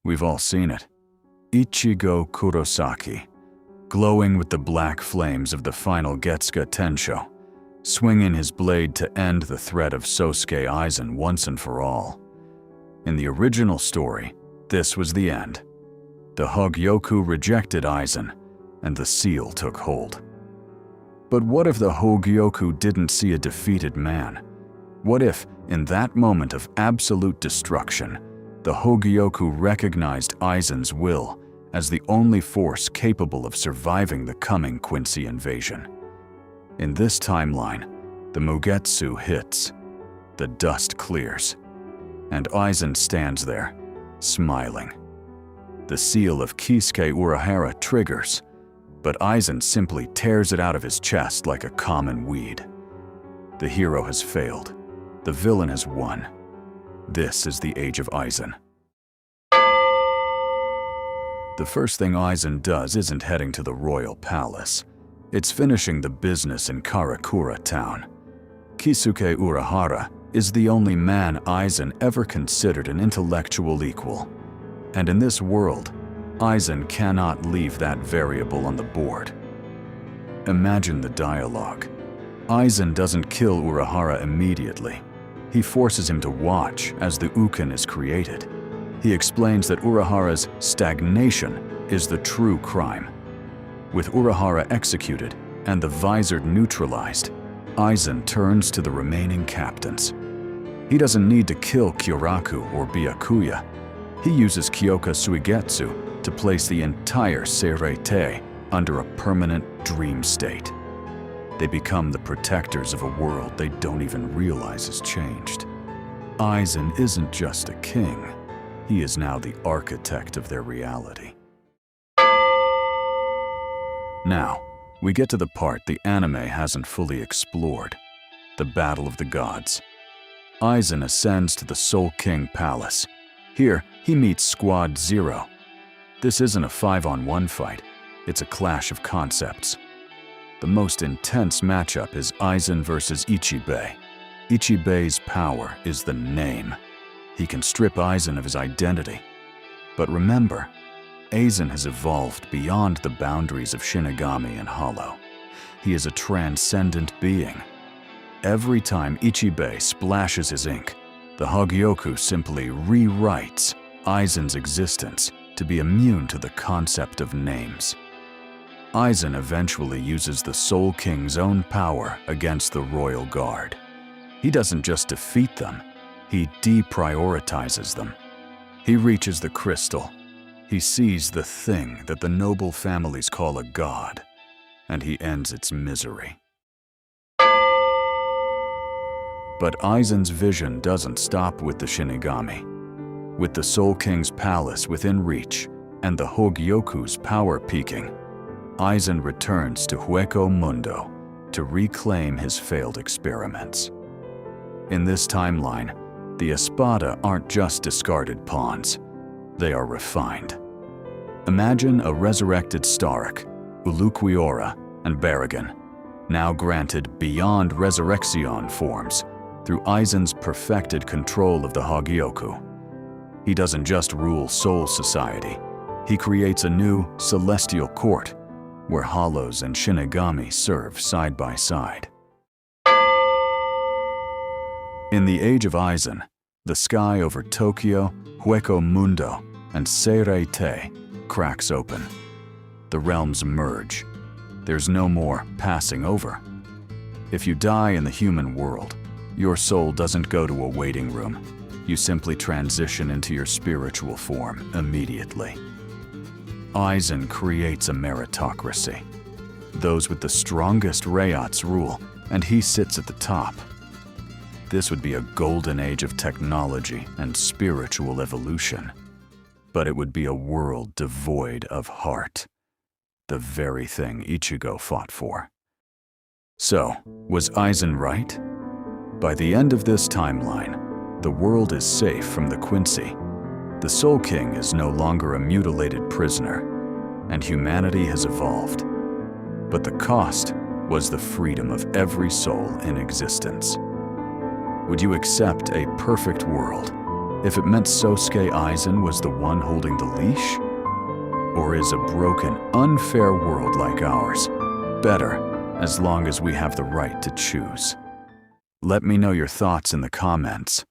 We've all seen it. Ichigo Kurosaki, glowing with the black flames of the final Getsuga Tensho, swinging his blade to end the threat of Sosuke Aizen once and for all. In the original story, this was the end. The Hogyoku rejected Aizen, and the seal took hold. But what if the Hogyoku didn't see a defeated man? What if, in that moment of absolute destruction, the Hogyoku recognized Aizen's will as the only force capable of surviving the coming Quincy invasion? In this timeline, the Mugetsu hits, the dust clears, and Aizen stands there, smiling. The seal of Kisuke Urahara triggers, but Aizen simply tears it out of his chest like a common weed. The hero has failed. The villain has won. This is the age of Aizen. The first thing Aizen does isn't heading to the royal palace. It's finishing the business in Karakura town. Kisuke Urahara is the only man Aizen ever considered an intellectual equal. And in this world, Aizen cannot leave that variable on the board. Imagine the dialogue. Aizen doesn't kill Urahara immediately. He forces him to watch as the Uken is created. He explains that Urahara's stagnation is the true crime. With Urahara executed and the visor neutralized, Aizen turns to the remaining captains. He doesn't need to kill Kyoraku or Byakuya. He uses Kyoka Suigetsu to place the entire Seirei under a permanent dream state. They become the protectors of a world they don't even realize has changed. Aizen isn't just a king. He is now the architect of their reality. Now, we get to the part the anime hasn't fully explored, the Battle of the Gods. Aizen ascends to the Soul King Palace. Here, he meets Squad Zero. This isn't a 5-on-1 fight, it's a clash of concepts. The most intense matchup is Aizen versus Ichibe. Ichibe's power is the name. He can strip Aizen of his identity. But remember, Aizen has evolved beyond the boundaries of Shinigami and Hollow. He is a transcendent being. Every time Ichibe splashes his ink, the Hogyoku simply rewrites Aizen's existence to be immune to the concept of names. Aizen eventually uses the Soul King's own power against the Royal Guard. He doesn't just defeat them, he deprioritizes them. He reaches the crystal. He sees the thing that the noble families call a god, and he ends its misery. But Aizen's vision doesn't stop with the Shinigami. With the Soul King's palace within reach and the Hogyoku's power peaking, Aizen returns to Hueco Mundo to reclaim his failed experiments. In this timeline, the Espada aren't just discarded pawns, they are refined. Imagine a resurrected Stark, Uluquiora, and Barragan, now granted beyond resurrection forms through Aizen's perfected control of the Hogyoku. He doesn't just rule Soul Society, he creates a new celestial court where Hollows and Shinigami serve side by side. In the age of Aizen, the sky over Tokyo, Hueco Mundo, and Seirei cracks open. The realms merge. There's no more passing over. If you die in the human world, your soul doesn't go to a waiting room. You simply transition into your spiritual form immediately. Aizen creates a meritocracy. Those with the strongest Reats rule, and he sits at the top. This would be a golden age of technology and spiritual evolution. But it would be a world devoid of heart. The very thing Ichigo fought for. So, was Aizen right? By the end of this timeline, the world is safe from the Quincy. The Soul King is no longer a mutilated prisoner, and humanity has evolved. But the cost was the freedom of every soul in existence. Would you accept a perfect world, If it meant Sosuke Aizen was the one holding the leash? Or is a broken, unfair world like ours better as long as we have the right to choose? Let me know your thoughts in the comments.